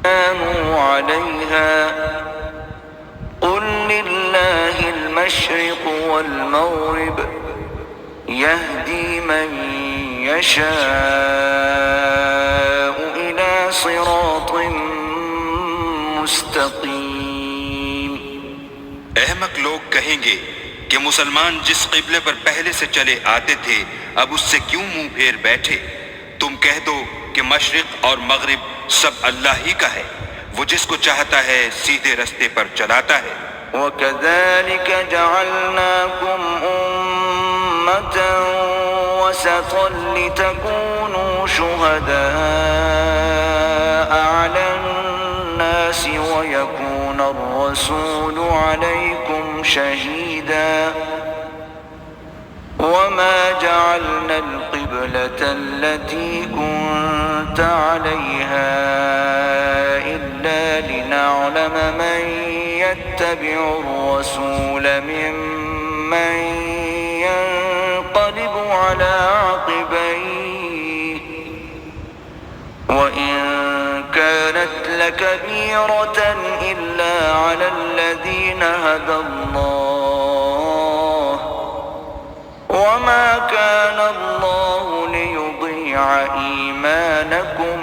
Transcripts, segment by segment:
كانوا عليها قل لله المشرق والمغرب يهدي من يشاء إلى صراط مستقيم۔ احمق لوگ کہیں گے کہ مسلمان جس قبلے پر پہلے سے چلے آتے تھے اب اس سے کیوں منہ پھیر بیٹھے؟ تم کہہ دو کہ مشرق اور مغرب سب اللہ ہی کا ہے، وہ جس کو چاہتا ہے سیدھے رستے پر چلاتا ہے۔ وَكَذَلِكَ جَعَلْنَاكُمْ أُمَّةً وَسَطًا لِتَكُونُوا شُهَدَاءَ عَلَى النَّاسِ وَيَكُونَ الرَّسُولُ عَلَيْكُمْ شَهِيدًا وَمَا جَعَلْنَا الْقِبْلَةَ الَّتِي كُنْتَ عَلَيْهَا إِلَّا لِنَعْلَمَ مَنْ يَتَّبِعُ الرَّسُولَ مِمَّنْ يَنْقَلِبُ عَلَى عَقِبَيْهِ وَإِنْ كَانَتْ لَكَبِيرَةً إِلَّا عَلَى الَّذِينَ هَدَى اللَّهُ وَمَا كَانَ اللَّهُ لِيُضِيعَ إِيمَانَكُمْ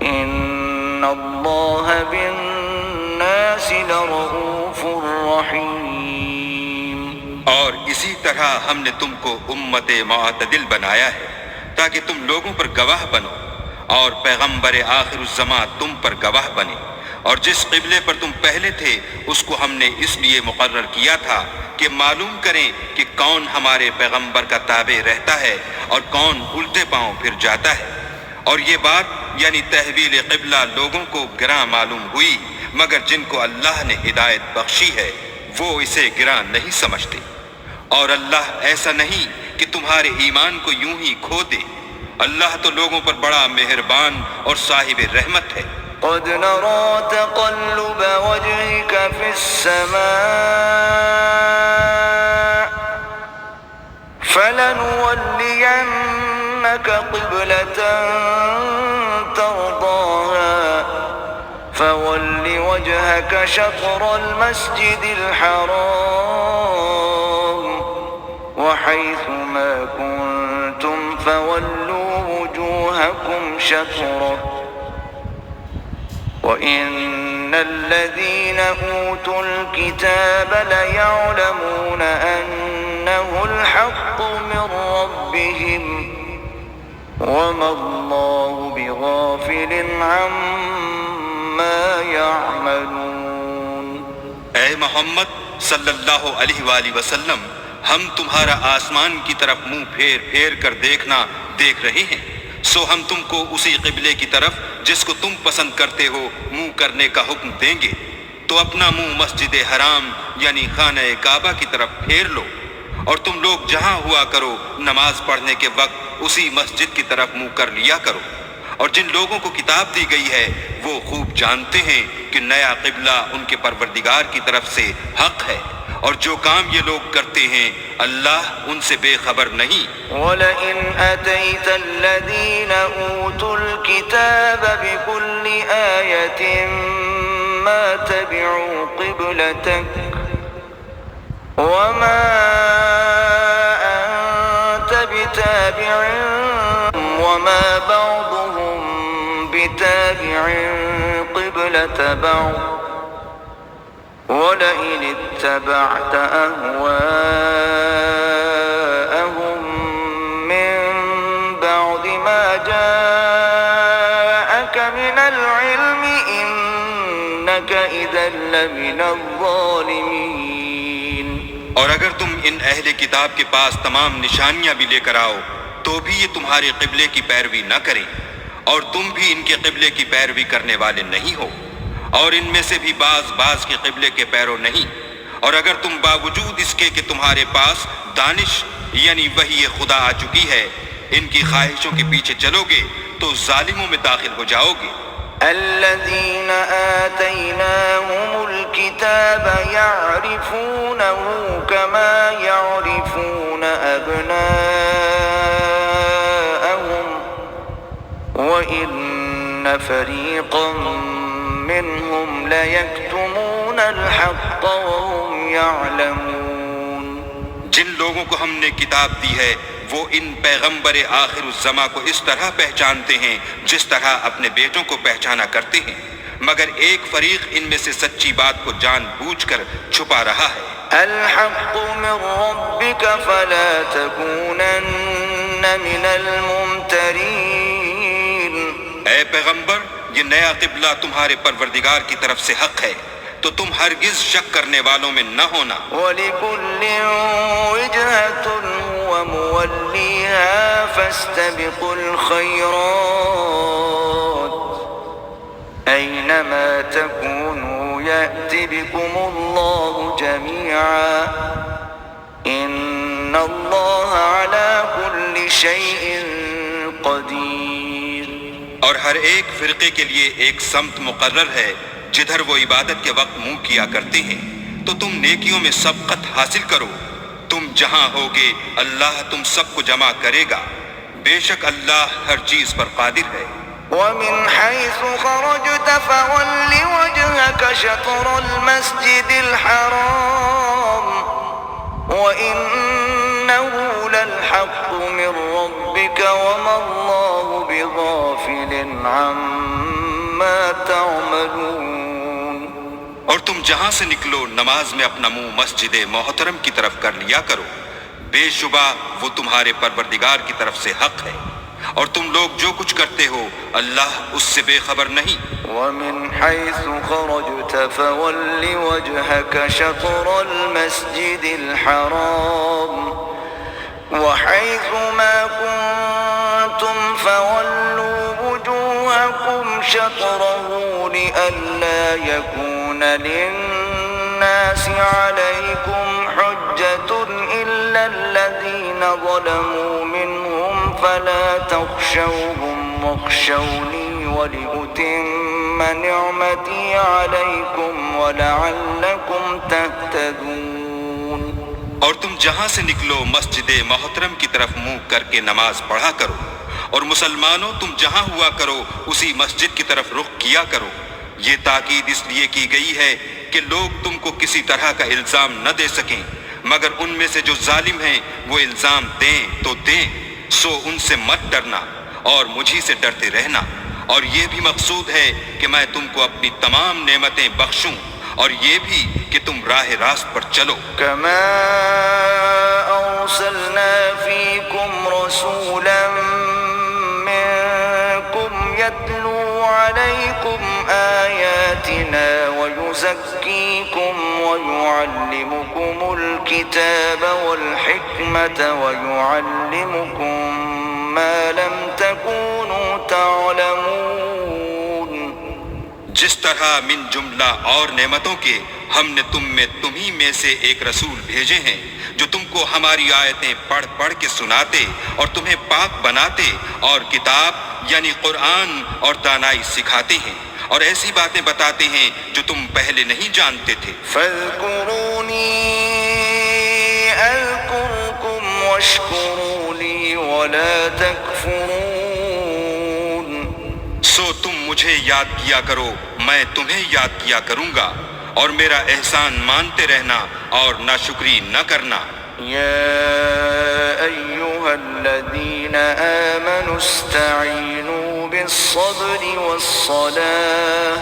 إِنَّ اللَّهَ بِالنَّاسِ لَرَءُوفٌ رَحِيمٌ۔ اور اسی طرح ہم نے تم کو امت معتدل بنایا ہے تاکہ تم لوگوں پر گواہ بنو اور پیغمبر آخر الزماں تم پر گواہ بنے، اور جس قبلے پر تم پہلے تھے اس کو ہم نے اس لیے مقرر کیا تھا کہ معلوم کریں کہ کون ہمارے پیغمبر کا تابع رہتا ہے اور کون الٹے پاؤں پھر جاتا ہے۔ اور یہ بات یعنی تحویل قبلہ لوگوں کو گراں معلوم ہوئی، مگر جن کو اللہ نے ہدایت بخشی ہے وہ اسے گراں نہیں سمجھتے۔ اور اللہ ایسا نہیں کہ تمہارے ایمان کو یوں ہی کھو دے، اللہ تو لوگوں پر بڑا مہربان اور صاحب رحمت ہے۔ قد نرى تقلب وجهك في السماء فلنولينك قبلة ترضاها فول وجهك شطر المسجد الحرام وحيث ما كنتم فولوا وجوهكم شطره وَإِنَّ الَّذِينَ أُوتُوا الْكِتَابَ لَيَعْلَمُونَ أَنَّهُ الْحَقُّ مِنْ رَبِّهِمْ وَمَا اللَّهُ بِغَافِلٍ عَمَّا يَعْمَلُونَ۔ اے محمد صلی اللہ علیہ وآلہ وسلم، ہم تمہارا آسمان کی طرف منہ پھیر پھیر کر دیکھنا دیکھ رہے ہیں، سو ہم تم کو اسی قبلے کی طرف جس کو تم پسند کرتے ہو منہ کرنے کا حکم دیں گے، تو اپنا منہ مسجد حرام یعنی خانہ کعبہ کی طرف پھیر لو، اور تم لوگ جہاں ہوا کرو نماز پڑھنے کے وقت اسی مسجد کی طرف منہ کر لیا کرو۔ اور جن لوگوں کو کتاب دی گئی ہے وہ خوب جانتے ہیں کہ نیا قبلہ ان کے پروردگار کی طرف سے حق ہے، اور جو کام یہ لوگ کرتے ہیں اللہ ان سے بے خبر نہیں۔ وَلَئِنْ أَتَيْتَ الَّذِينَ أُوتُوا الْكِتَابَ بِكُلِّ آيَةٍ مَا تَبِعُوا قِبْلَتَكَ وَمَا أَنْتَ بِتَابِعٍ وَمَا بَعْضُهُمْ بِتَابِعٍ قِبْلَةَ بَعْضٍ وَلَئِنِ اتَّبَعْتَ أَهْوَاءَهُمْ مِنْ بَعْدِ مَا جَاءَكَ مِنَ الْعِلْمِ إِنَّكَ إِذًا لَمِنَ الظَّالِمِينَ۔ اور اگر تم ان اہل کتاب کے پاس تمام نشانیاں بھی لے کر آؤ تو بھی یہ تمہارے قبلے کی پیروی نہ کریں، اور تم بھی ان کے قبلے کی پیروی کرنے والے نہیں ہو، اور ان میں سے بھی بعض کے قبلے کے پیرو نہیں۔ اور اگر تم باوجود اس کے کہ تمہارے پاس دانش یعنی وحی خدا آ چکی ہے ان کی خواہشوں کے پیچھے چلو گے تو ظالموں میں داخل ہو جاؤ گے۔ الذين آتيناهم الكتاب يعرفونه كما يعرفون أبناءهم وإن فريقا منهم ليكتمون الحق وهم يعلمون. جن لوگوں کو ہم نے کتاب دی ہے وہ ان پیغمبر آخر الزماں کو اس طرح پہچانتے ہیں جس طرح اپنے بیٹوں کو پہچانا کرتے ہیں، مگر ایک فریق ان میں سے سچی بات کو جان بوجھ کر چھپا رہا ہے. الحق من ربك فلا تكونن من الممترين. اے پیغمبر، یہ نیا قبلہ تمہارے پروردگار کی طرف سے حق ہے تو تم ہرگز شک کرنے والوں میں نہ ہونا. وَلِكُلٍّ وِجْهَةٌ هُوَ مُوَلِّيهَا فَاسْتَبِقُوا الْخَيْرَاتِ أَيْنَمَا تَكُونُوا يَأْتِ بِكُمُ اللَّهُ جَمِيعًا إِنَّ اللَّهَ عَلَى كُلِّ شَيْءٍ قَدِيرٌ. اور ہر ایک فرقے کے لیے ایک سمت مقرر ہے جدھر وہ عبادت کے وقت منہ کیا کرتے ہیں، تو تم نیکیوں میں سبقت حاصل کرو. تم جہاں ہوگے اللہ تم سب کو جمع کرے گا، بے شک اللہ ہر چیز پر قادر ہے. وَمِنْ حَيْثُ خَرَجْتَ فَوَلِّ وَجْهَكَ شَطْرَ الْمَسْجِدِ الْحَرَامِ وَإِنَّهُ لَلْحَقُّ مِنْ رَبِّكَ وَمَا اللَّهُ بِغَافِلٍ عَمَّا تَعْمَلُونَ. اور تم جہاں سے نکلو نماز میں اپنا منہ مسجد محترم کی طرف کر لیا کرو، بے شبہ وہ تمہارے پروردگار کی طرف سے حق ہے، اور تم لوگ جو کچھ کرتے ہو اللہ اس سے بے خبر نہیں. وَمِنْ حَيْثُ خَرَجْتَ فَوَلِّ وَجْهَكَ شَطْرَ الْمَسْجِدِ الْحَرَامِ وَحَيْثُ مَا كُنْتُمْ فَوَلُّوا وُجُوهَكُمْ شَطْرَهُ لِئَلَّا يَكُونَ لِلنَّاسِ عَلَيْكُمْ حُجَّةٌ إِلَّا الَّذِينَ ظَلَمُوا مِنْهُمْ فَلَا تَخْشَوْهُمْ وَاخْشَوْنِي وَلِأُتِمَّ نِعْمَتِي عَلَيْكُمْ وَلَعَلَّكُمْ تَهْتَدُونَ. اور تم جہاں سے نکلو مسجد محترم کی طرف منہ کر کے نماز پڑھا کرو، اور مسلمانوں تم جہاں ہوا کرو اسی مسجد کی طرف رخ کیا کرو. یہ تاکید اس لیے کی گئی ہے کہ لوگ تم کو کسی طرح کا الزام نہ دے سکیں، مگر ان میں سے جو ظالم ہیں وہ الزام دیں تو دیں، سو ان سے مت ڈرنا اور مجھی سے ڈرتے رہنا. اور یہ بھی مقصود ہے کہ میں تم کو اپنی تمام نعمتیں بخشوں، اور یہ بھی کہ تم راہ راست پر چلو. كما أرسلنا فيكم رسولا منكم يتلو عليكم آياتنا ويزكيكم ويعلمكم الكتاب والحكمة ويعلمكم ما لم تكونوا تعلمون. جس طرح من جملہ اور نعمتوں کے ہم نے تم میں تمہی میں سے ایک رسول بھیجے ہیں جو تم کو ہماری آیتیں پڑھ پڑھ کے سناتے اور تمہیں پاک بناتے اور کتاب یعنی قرآن اور دانائی سکھاتے ہیں اور ایسی باتیں بتاتے ہیں جو تم پہلے نہیں جانتے تھے. فاذكروني أذكركم واشكروا لي ولا تكفرون. سو تم مجھے یاد کیا کرو، میں تمہیں یاد کیا کروں گا، اور میرا احسان مانتے رہنا اور ناشکری نہ کرنا. يا أيها الذين آمنوا استعينوا بالصبر والصلاة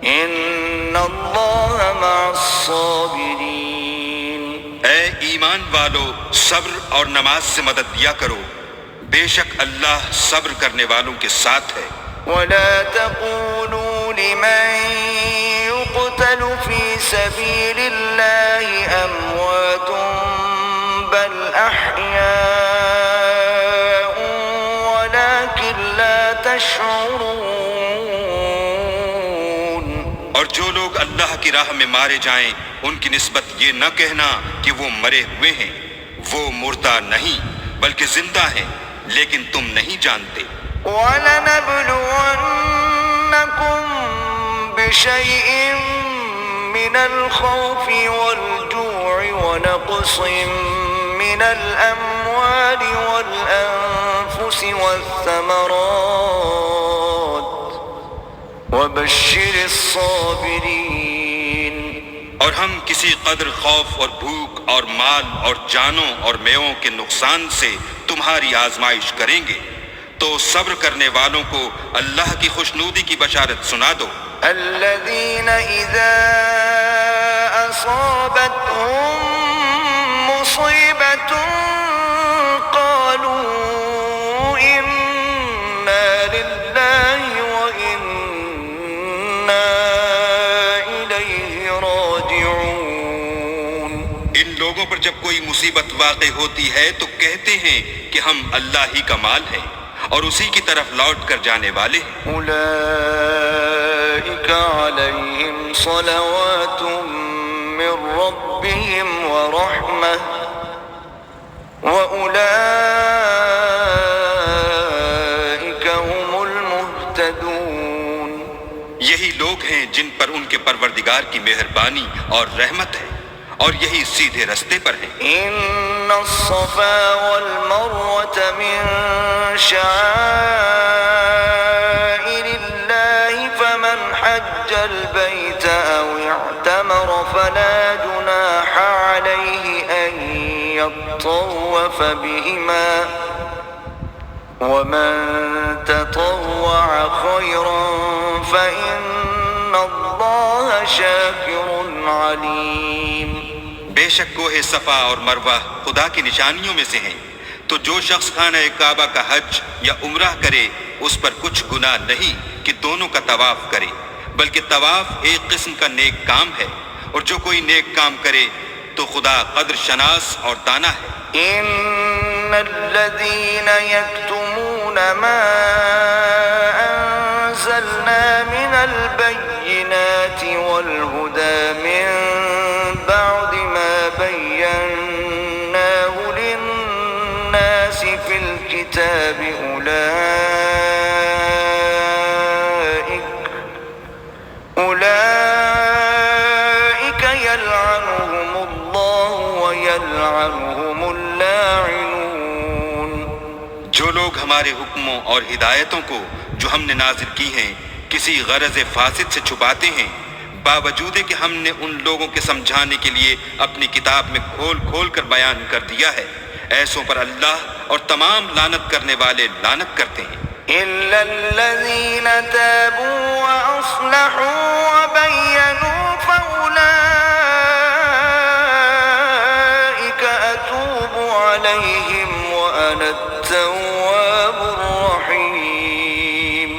إن الله مع الصابرين. اے ایمان والو، صبر اور نماز سے مدد لیا کرو، بے شک اللہ صبر کرنے والوں کے ساتھ ہے. ولا تقولوا لمن يقتل في سبيل الله أموات بل أحياء ولكن لا تشعرون. اور جو لوگ اللہ کی راہ میں مارے جائیں ان کی نسبت یہ نہ کہنا کہ وہ مرے ہوئے ہیں، وہ مردہ نہیں بلکہ زندہ ہیں، لیکن تم نہیں جانتے. وَلَنَبْلُوَنَّكُمْ بِشَيْءٍ مِّنَ الْخَوْفِ وَالْجُوعِ وَنَقْصٍ مِّنَ الْأَمْوَالِ وَالْأَنفُسِ وَالثَّمَرَاتِ وبشر الصابرين اور ہم کسی قدر خوف اور بھوک اور مال اور جانوں اور میووں کے نقصان سے تمہاری آزمائش کریں گے تو صبر کرنے والوں کو اللہ کی خوشنودی کی بشارت سنا دو۔ الذين إذا أصابتهم مصيبة قالوا إنا لله وإنا إليه راجعون۔ ان لوگوں پر جب کوئی مصیبت واقع ہوتی ہے تو کہتے ہیں کہ ہم اللہ ہی کا مال ہیں اور اسی کی طرف لوٹ کر جانے والے ہیں۔ أولئك عليهم صلوات من ربهم ورحمة وأولئك هم المهتدون۔ یہی لوگ ہیں جن پر ان کے پروردگار کی مہربانی اور رحمت ہے اور یہی سیدھے رستے پر ہیں۔ إن الصفا والمروة من شعائر الله فمن حج البيت أو اعتمر فلا جناح عليه أن يطوف بهما ومن تطوع خيرا فإن الله شاكر عليم۔ بے شک کوہ صفا اور مروہ خدا کی نشانیوں میں سے ہیں، تو جو شخص خانہ کعبہ کا حج یا عمرہ کرے اس پر کچھ گناہ نہیں کہ دونوں کا طواف کرے، بلکہ طواف ایک قسم کا نیک کام ہے، اور جو کوئی نیک کام کرے تو خدا قدر شناس اور دانا ہے۔ إن الذين يكتمون ما أنزلنا من البينات والهدى من بعد ما بيناه للناس في الكتاب أولئك يلعنهم الله ويلعنهم اللاعنون۔ جو لوگ ہمارے حکموں اور ہدایتوں کو جو ہم نے نازل کی ہیں کسی غرض فاسد سے چھپاتے ہیں، باوجود کہ ہم نے ان لوگوں کے سمجھانے کے لیے اپنی کتاب میں کھول کھول کر بیان کر دیا ہے، ایسوں پر اللہ اور تمام لعنت کرنے والے لعنت کرتے ہیں۔ إلا الذين تابوا وأصلحوا وبينوا فأولئك أتوب عليهم وأنا التواب الرحيم۔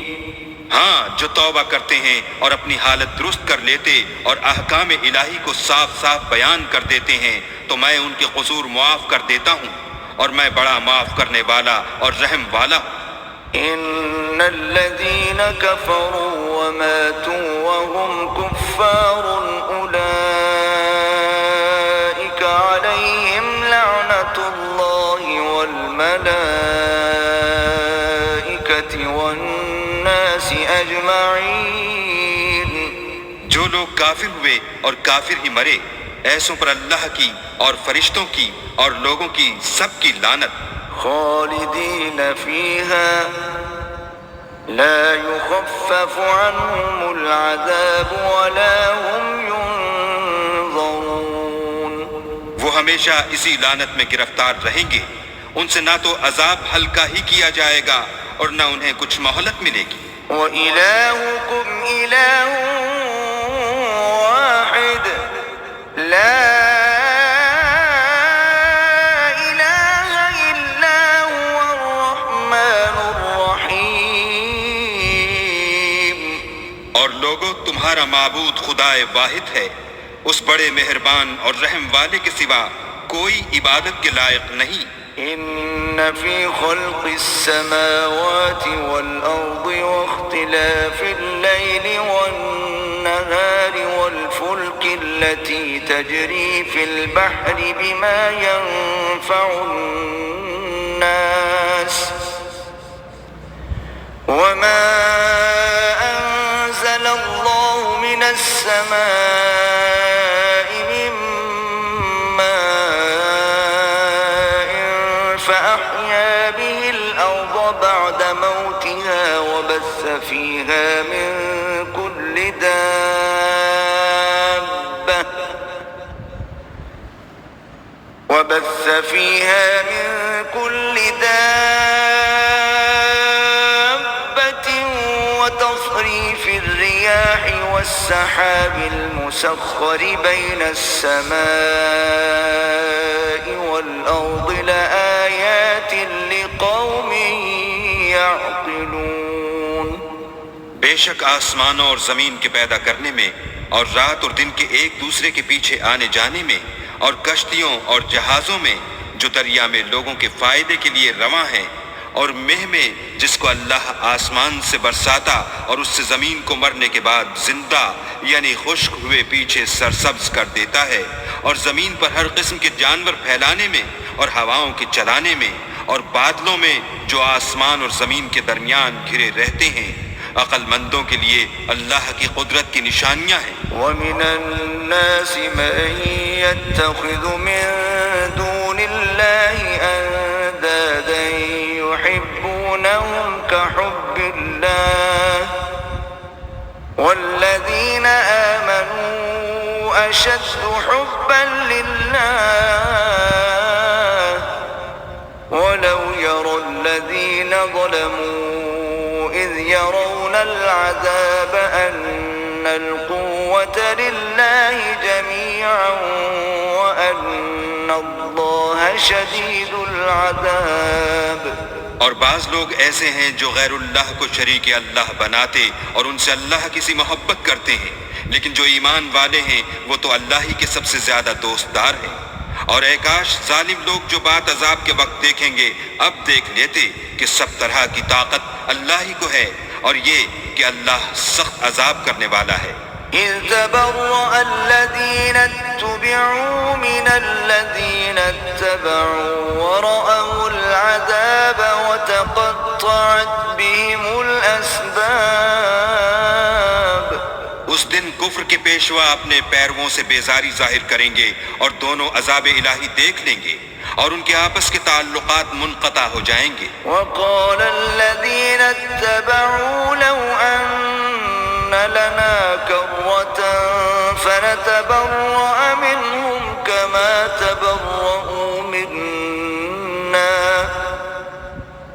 ہاں، جو توبہ کرتے ہیں اور اپنی حالت درست کر لیتے اور احکام الہی کو صاف صاف بیان کر دیتے ہیں تو میں ان کے قصور معاف کر دیتا ہوں، اور میں بڑا معاف کرنے والا اور رحم والا ہوں۔ إن الذين كفروا وماتوا وهم كفار أولئك عليهم لعنة الله والملائكة والناس أجمعين۔ جو لوگ کافر ہوئے اور کافر ہی مرے، ایسوں پر اللہ کی اور فرشتوں کی اور لوگوں کی سب کی لعنت۔ خالدين فيها لا يخفف عنهم العذاب ولا هم ينظرون۔ وہ ہمیشہ اسی لعنت میں گرفتار رہیں گے، ان سے نہ تو عذاب ہلکا ہی کیا جائے گا اور نہ انہیں کچھ مہلت ملے گی۔ وإلهكم إله واحد لا تمہارا معبود خدا واحد ہے، اس بڑے مہربان اور رحم والے کے سوا کوئی عبادت کے لائق نہیں۔ إن في خلق السماوات والأرض واختلاف الليل والنهار والفلك التي تجري في البحر بما ينفع الناس وما أنزل الله من السماء من ماء فأحيا به الأرض بعد موتها وبث فيها من دابة وبث فيها من كل دابة وتصريف الرياح والسحاب المسخر بين السماء والأرض لآيات لقوم يعقلون. بے شک آسمانوں اور زمین کے پیدا کرنے میں اور رات اور دن کے ایک دوسرے کے پیچھے آنے جانے میں اور کشتیوں اور جہازوں میں جو دریا میں لوگوں کے فائدے کے لیے رواں ہیں اور مہ میں جس کو اللہ آسمان سے برساتا اور اس سے زمین کو مرنے کے بعد زندہ یعنی خشک ہوئے پیچھے سرسبز کر دیتا ہے اور زمین پر ہر قسم کے جانور پھیلانے میں اور ہواؤں کے چلانے میں اور بادلوں میں جو آسمان اور زمین کے درمیان گھرے رہتے ہیں، عقل مندوں کے لیے اللہ کی قدرت کی نشانیاں ہیں. وَمِنَ النَّاسِ مَن يَتَّخِذُ مِن دُونِ اللَّهِ أَندَادًا يُحِبُّونَهُمْ كَحُبِّ اللَّهِ وَالَّذِينَ آمَنُوا أَشَدُّ حُبًّا لِلَّهِ وَلَوْ يَرَى الَّذِينَ ظَلَمُوا إِذْ يَرَوْنَ الْعَذَابَ أَنَّ الْقُوَّةَ لِلَّهِ جَمِيعًا وَأَنَّ اللَّهَ شَدِيدُ الْعَذَابِ. اور بعض لوگ ایسے ہیں جو غیر اللہ کو شریک اللہ بناتے اور ان سے اللہ کی سی محبت کرتے ہیں، لیکن جو ایمان والے ہیں وہ تو اللہ ہی کے سب سے زیادہ دوستدار ہیں. اور اے کاش ظالم لوگ جو بات عذاب کے وقت دیکھیں گے اب دیکھ لیتے کہ سب طرح کی طاقت اللہ ہی کو ہے اور یہ کہ اللہ سخت عذاب کرنے والا ہے. إِذْ تَبَرَّأَ الَّذِينَ اتُّبِعُوا مِنَ الَّذِينَ اتَّبَعُوا وَرَأَوُا الْعَذَابَ وَتَقَطَّعَتْ بِهِمُ الْأَسْبَابُ. اس دن کفر کے پیشوا اپنے پیرووں سے بیزاری ظاہر کریں گے اور دونوں عذاب الہی دیکھ لیں گے اور ان کے آپس کے تعلقات منقطع ہو جائیں گے. وَقَالَ الَّذِينَ اتَّبَعُوا لَوْ أَنَّ لَنَا كَرَّةً فَنَتَبَرَّأَ مِنْهُمْ كَمَا تَبَرَّؤُوا مِنَّا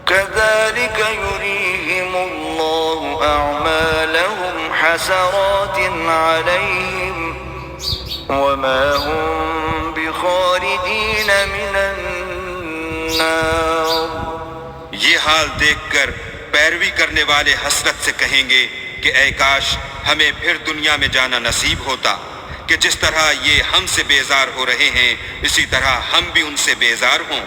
كَذَلِكَ يُرِيهِمُ اللَّهُ أَعْمَالَهُمْ حَسَرَاتٍ عَلَيْهِمْ وَمَا هُمْ بِخَارِجِينَ مِنَ النَّارِ. یہ حال دیکھ کر پیروی کرنے والے حسرت سے کہیں گے کہ اے کاش ہمیں پھر دنیا میں جانا نصیب ہوتا کہ جس طرح یہ ہم سے بیزار ہو رہے ہیں اسی طرح ہم بھی ان سے بیزار ہوں.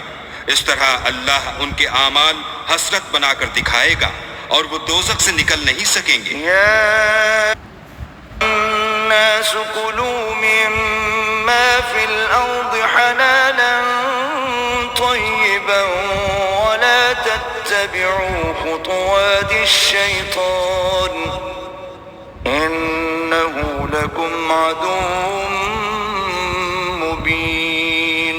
اس طرح اللہ ان کے اعمال حسرت بنا کر دکھائے گا اور وہ دوزخ سے نکل نہیں سکیں گے. يا الناس كلوا مما في الأرض حلالا طيبا ولا تتبعوا خطوات الشيطان إنه لكم عدو مبين.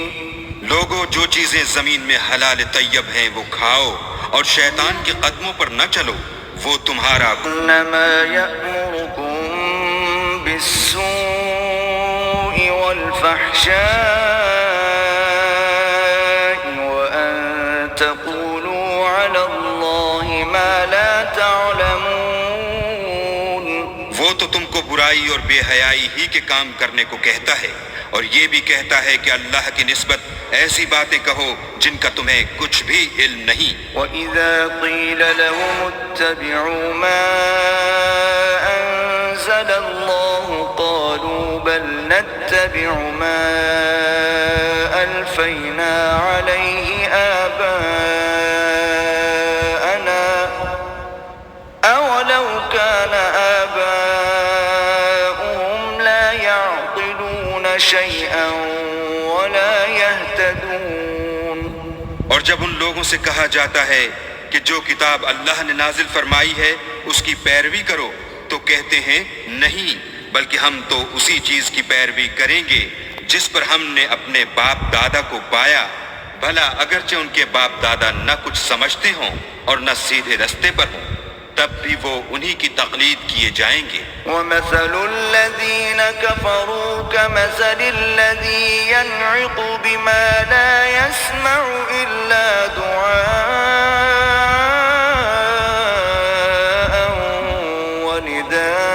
لوگو جو چیزیں زمین میں حلال طیب ہیں وہ کھاؤ اور شیطان کے قدموں پر نہ چلو، وہ تمہارا إنما يأمركم بالسوء والفحشاء وأن تقولوا على الله ما لا تعلمون. وہ تو تم کو برائی اور بے حیائی ہی کے کام کرنے کو کہتا ہے اور یہ بھی کہتا ہے کہ اللہ کی نسبت ایسی باتیں کہو جن کا تمہیں کچھ بھی علم نہیں. وَإِذَا قِيلَ لَهُمُ اتَّبِعُوا مَا أَنزَلَ اللَّهُ قَالُوا بَلْ نَتَّبِعُ مَا أَلْفَيْنَا عَلَيْهِ آبَاءَنَا أَوَلَوْ كَانَ آبَاؤُهُمْ لَا يَعْقِلُونَ شَيْئًا وَلَا يَهْتَدُونَ. اور جب ان لوگوں سے کہا جاتا ہے کہ جو کتاب اللہ نے نازل فرمائی ہے اس کی پیروی کرو تو کہتے ہیں نہیں، بلکہ ہم تو اسی چیز کی پیروی کریں گے جس پر ہم نے اپنے باپ دادا کو پایا، بھلا اگرچہ ان کے باپ دادا نہ کچھ سمجھتے ہوں اور نہ سیدھے رستے پر ہوں. تب بھی وہ انہی کی تقلید کیے جائیں گے۔ ومثل الذين كفروا كمثل الذي ينعق بما لا يسمع إلا دعاء ونداء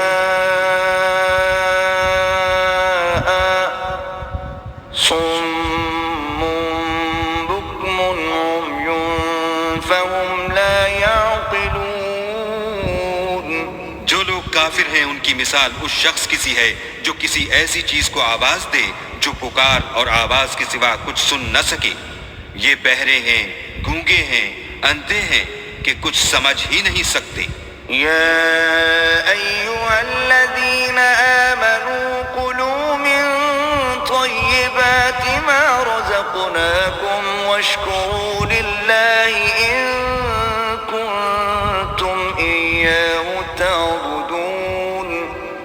صم بكم عمي فهم لا يعقلون۔ جو لوگ کافر ہیں ان کی مثال اس شخص کی سی ہے جو کسی ایسی چیز کو آواز دے جو پکار اور آواز کے سوا کچھ سن نہ سکے۔ یہ بہرے ہیں، گونگے ہیں، اندھے ہیں کہ کچھ سمجھ ہی نہیں سکتے۔ يا أيها الذين آمنوا كلوا من طيبات ما رزقناكم واشكروا لله إن كنتم إياه تعبدون۔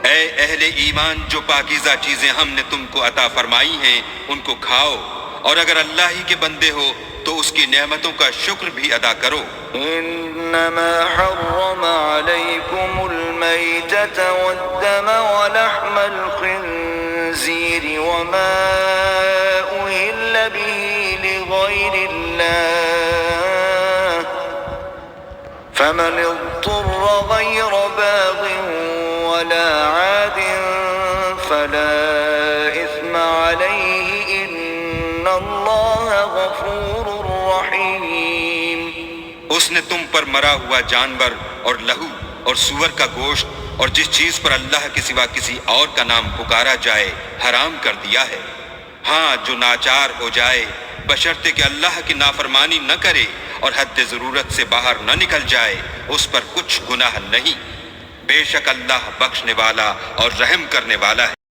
اے اہل ایمان، جو پاکیزہ چیزیں ہم نے تم کو عطا فرمائی ہیں ان کو کھاؤ، اور اگر اللہ ہی کے بندے ہو تو اس کی نعمتوں کا شکر بھی ادا کرو۔ إنما حرم عليكم الميتة والدم ولحم الخنزير وما أهل به لغير الله فمن اضطر غير باغ ولا عاد فلا إثم عليه إن الله غفور رحيم۔ اس نے تم پر مرا ہوا جانور اور لہو اور سور کا گوشت اور جس چیز پر اللہ کے سوا کسی اور کا نام پکارا جائے حرام کر دیا ہے۔ ہاں، جو ناچار ہو جائے بشرطے کہ اللہ کی نافرمانی نہ کرے اور حد ضرورت سے باہر نہ نکل جائے، اس پر کچھ گناہ نہیں۔ بے شک اللہ بخشنے والا اور رحم کرنے والا ہے۔